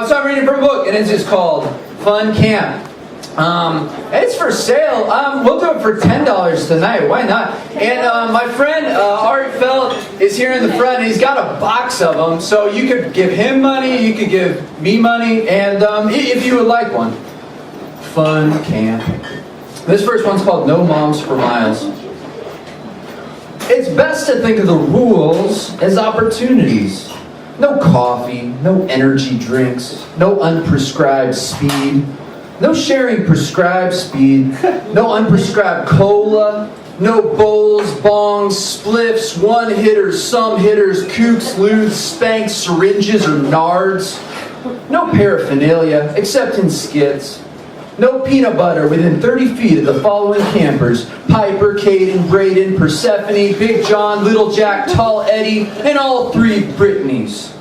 So I'm reading from a book, and it's just called Fun Camp. It's for sale. We'll do it for $10 tonight. Why not? And my friend Art Felt is here in the front, and he's got a box of them. So you could give him money, you could give me money, and if you would like one. Fun Camp. This first one's called No Moms for Miles. It's best to think of the rules as opportunities. No coffee, no energy drinks, no unprescribed speed, no sharing prescribed speed, no unprescribed cola, no bowls, bongs, spliffs, one-hitters, some hitters, kooks, lewds, spanks, syringes, or nards. No paraphernalia, except in skits. No peanut butter within 30 feet of the following campers: Piper, Caden, Braden, Persephone, Big John, Little Jack, Tall Eddie, and all three Britneys.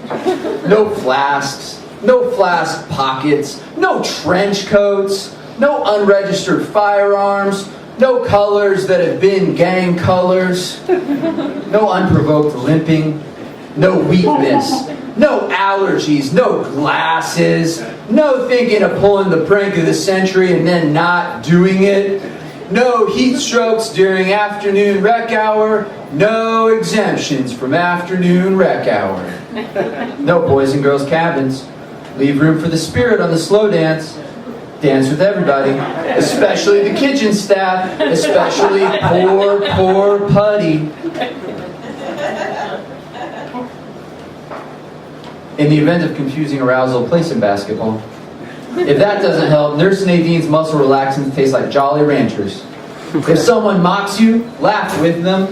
No flasks, no flask pockets, no trench coats, no unregistered firearms, no colors that have been gang colors, no unprovoked limping, no weakness, no allergies, no glasses, no thinking of pulling the prank of the century and then not doing it, no heat strokes during afternoon rec hour, no exemptions from afternoon rec hour, no boys and girls cabins. Leave room for the spirit on the slow dance. Dance with everybody, especially the kitchen staff, especially poor Putty. In the event of confusing arousal, play some basketball. If that doesn't help, Nurse Nadine's muscle relaxants taste like Jolly Ranchers. If someone mocks you, laugh with them.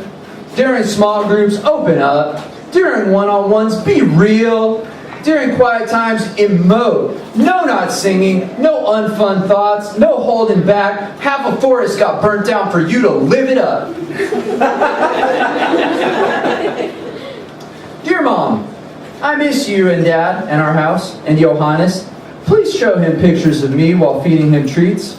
During small groups, open up. During one-on-ones, be real. During quiet times, emote. No not singing, no unfun thoughts, no holding back. Half a forest got burnt down for you to live it up. Dear Mom, I miss you and Dad and our house and Johannes. Please show him pictures of me while feeding him treats.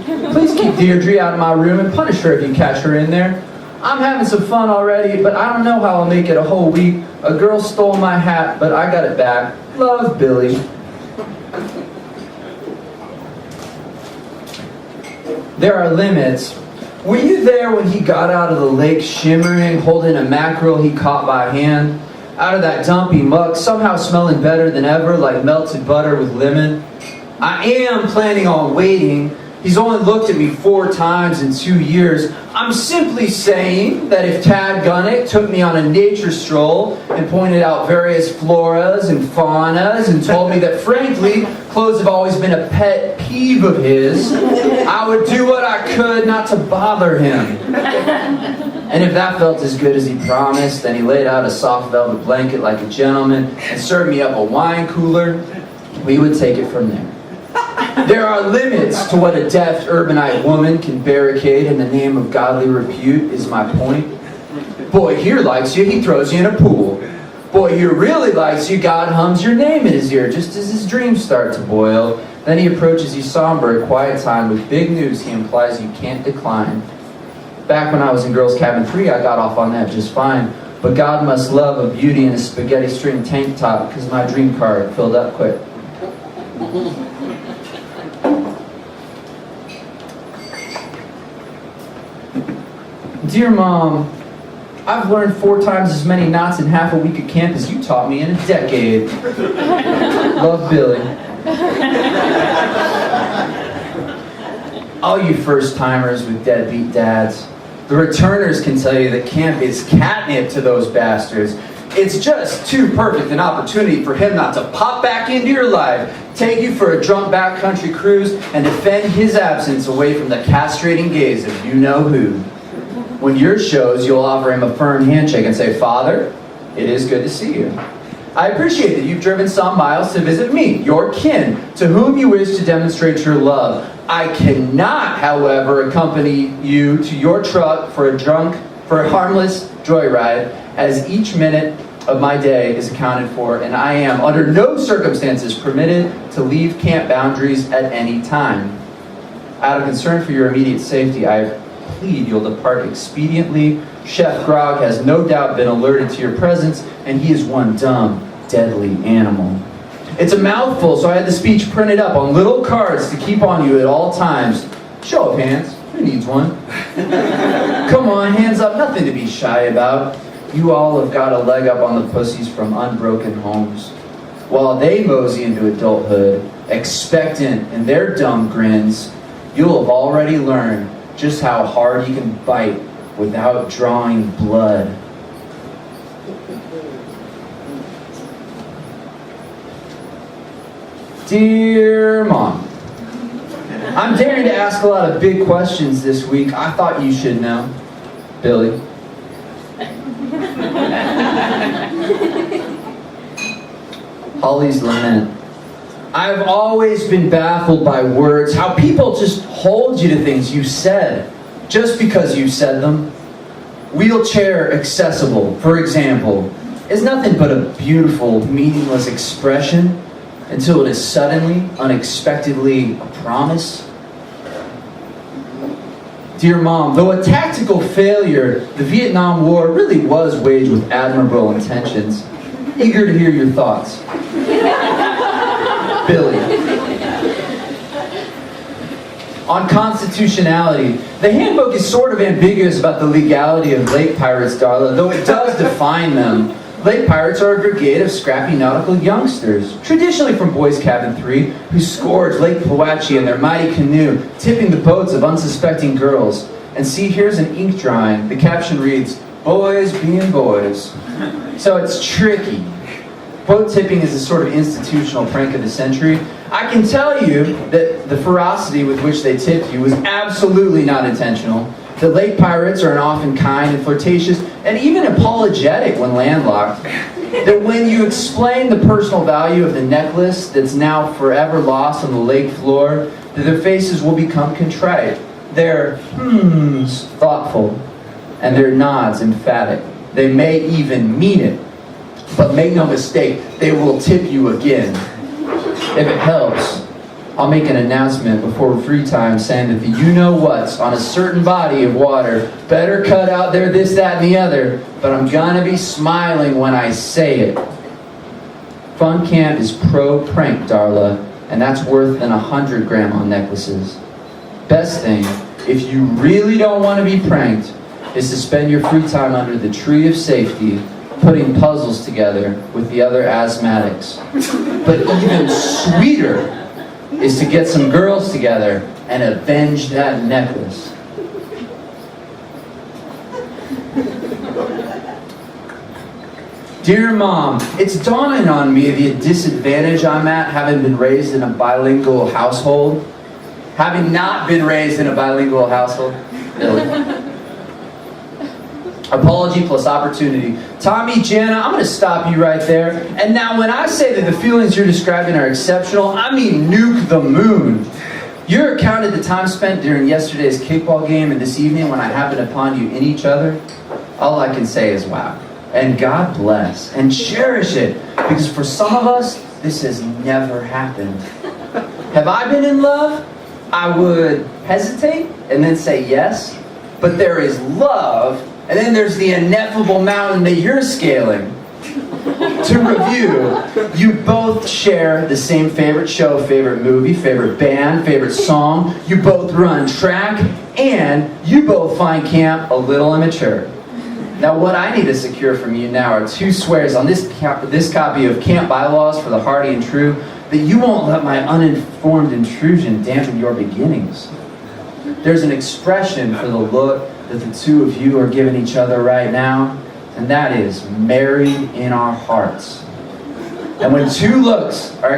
Please keep Deirdre out of my room and punish her if you catch her in there. I'm having some fun already, but I don't know how I'll make it a whole week. A girl stole my hat, but I got it back. Love, Billy. There are limits. Were you there when he got out of the lake shimmering, holding a mackerel he caught by hand? Out of that dumpy muck, somehow smelling better than ever, like melted butter with lemon? I am planning on waiting. He's only looked at me 4 times in 2 years. I'm simply saying that if Tad Gunnick took me on a nature stroll and pointed out various floras and faunas and told me that, frankly, clothes have always been a pet peeve of his, I would do what I could not to bother him. And if that felt as good as he promised, then he laid out a soft velvet blanket like a gentleman and served me up a wine cooler, we would take it from there. There are limits to what a deaf urbanite woman can barricade in the name of godly repute, is my point. Boy here likes you, he throws you in a pool. Boy here really likes you, God hums your name in his ear just as his dreams start to boil. Then he approaches you somber at quiet time with big news he implies you can't decline. Back when I was in Girls Cabin 3, I got off on that just fine. But God must love a beauty in a spaghetti string tank top because my dream card filled up quick. Dear Mom, I've learned 4 times as many knots in half a week at camp as you taught me in a decade. Love, Billy. All you first-timers with deadbeat dads, the returners can tell you that camp is catnip to those bastards. It's just too perfect an opportunity for him not to pop back into your life, take you for a drunk backcountry cruise, and defend his absence away from the castrating gaze of you-know-who. When yours shows, you'll offer him a firm handshake and say, Father, it is good to see you. I appreciate that you've driven some miles to visit me, your kin, to whom you wish to demonstrate your love. I cannot, however, accompany you to your truck for a harmless joyride, as each minute of my day is accounted for, and I am under no circumstances permitted to leave camp boundaries at any time. Out of concern for your immediate safety, I plead you'll depart expediently. Chef Grog has no doubt been alerted to your presence, and he is one dumb, deadly animal. It's a mouthful, so I had the speech printed up on little cards to keep on you at all times. Show of hands. Who needs one? Come on, hands up. Nothing to be shy about. You all have got a leg up on the pussies from unbroken homes. While they mosey into adulthood, expectant in their dumb grins, you'll have already learned just how hard you can bite without drawing blood. Dear Mom, I'm daring to ask a lot of big questions this week. I thought you should know. Billy. Holly's lament. I've always been baffled by words, how people just hold you to things you said, just because you said them. Wheelchair accessible, for example, is nothing but a beautiful, meaningless expression until it is suddenly, unexpectedly a promise. Dear Mom, though a tactical failure, the Vietnam War really was waged with admirable intentions. Eager to hear your thoughts. Billy. On constitutionality, the handbook is sort of ambiguous about the legality of lake pirates, Darla, though it does define them. Lake pirates are a brigade of scrappy nautical youngsters, traditionally from Boys Cabin 3, who scourge Lake Powhatchee in their mighty canoe, tipping the boats of unsuspecting girls. And see, here's an ink drawing. The caption reads, "Boys being boys." So it's tricky. Boat tipping is a sort of institutional prank of the century. I can tell you that the ferocity with which they tipped you was absolutely not intentional. The lake pirates are often kind and flirtatious and even apologetic when landlocked. That when you explain the personal value of the necklace that's now forever lost on the lake floor, that their faces will become contrite, their hmms thoughtful, and their nods emphatic. They may even mean it, but make no mistake, they will tip you again. If it helps, I'll make an announcement before free time saying that the you-know-whats on a certain body of water better cut out their this, that, and the other, but I'm gonna be smiling when I say it. Fun Camp is pro-prank, Darla, and that's worth than 100 grandma necklaces. Best thing, if you really don't want to be pranked, is to spend your free time under the tree of safety, putting puzzles together with the other asthmatics. But even sweeter is to get some girls together and avenge that necklace. Dear Mom, it's dawning on me the disadvantage I'm at having been raised in a bilingual household. Having not been raised in a bilingual household. Really. Apology plus opportunity. Tommy, Jana, I'm going to stop you right there. And now when I say that the feelings you're describing are exceptional, I mean nuke the moon. Your account of the time spent during yesterday's kickball game and this evening when I happened upon you in each other, all I can say is wow. And God bless and cherish it, because for some of us, this has never happened. Have I been in love? I would hesitate and then say yes. But there is love. And then there's the ineffable mountain that you're scaling. To review, you both share the same favorite show, favorite movie, favorite band, favorite song. You both run track, and you both find camp a little immature. Now what I need to secure from you now are 2 swears on this copy of Camp Bylaws for the Hardy and True that you won't let my uninformed intrusion dampen your beginnings. There's an expression for the look that the 2 of you are giving each other right now, and that is married in our hearts. And when such looks are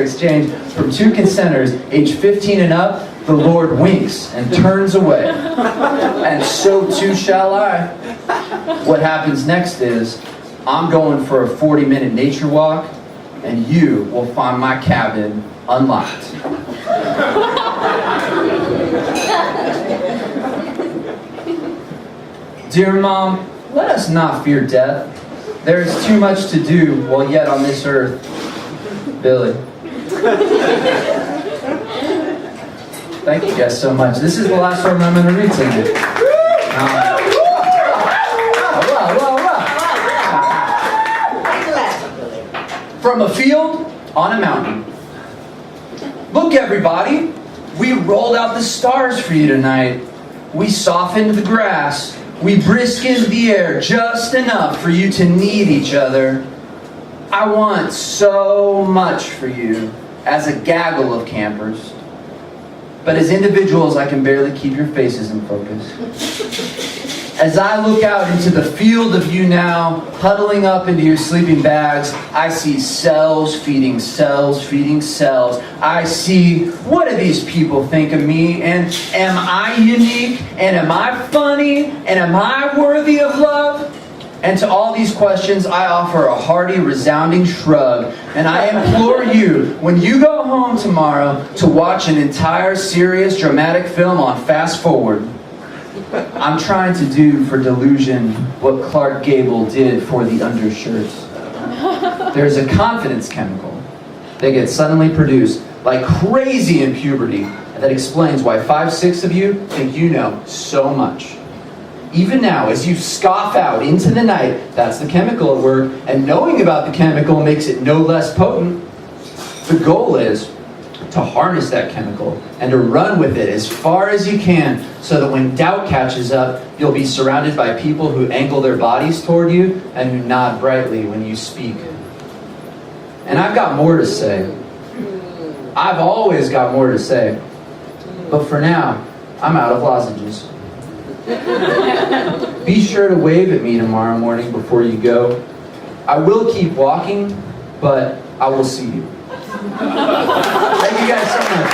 exchanged from 2 consenters aged 15 and up, the Lord winks and turns away. And so too shall I. What happens next is, I'm going for a 40-minute nature walk, and you will find my cabin unlocked. Dear Mom, let us not fear death. There is too much to do while yet on this earth. Billy. Thank you guys so much. This is the last one I'm going to read to you. from a field on a mountain. Look, everybody, we rolled out the stars for you tonight. We softened the grass. We briskened the air just enough for you to need each other. I want so much for you as a gaggle of campers. But as individuals, I can barely keep your faces in focus. As I look out into the field of you now, huddling up into your sleeping bags, I see cells feeding cells feeding cells. I see, what do these people think of me? And am I unique? And am I funny? And am I worthy of love? And to all these questions, I offer a hearty, resounding shrug. And I implore you, when you go home tomorrow, to watch an entire serious, dramatic film on fast forward. I'm trying to do for delusion what Clark Gable did for the undershirts. There's a confidence chemical that gets suddenly produced like crazy in puberty that explains why 5-6 of you think you know so much. Even now, as you scoff out into the night, that's the chemical at work, and knowing about the chemical makes it no less potent. The goal is to harness that chemical and to run with it as far as you can so that when doubt catches up, you'll be surrounded by people who angle their bodies toward you and who nod brightly when you speak. And I've got more to say. I've always got more to say. But for now, I'm out of lozenges. Be sure to wave at me tomorrow morning before you go. I will keep walking, but I will see you. Thank you guys so much.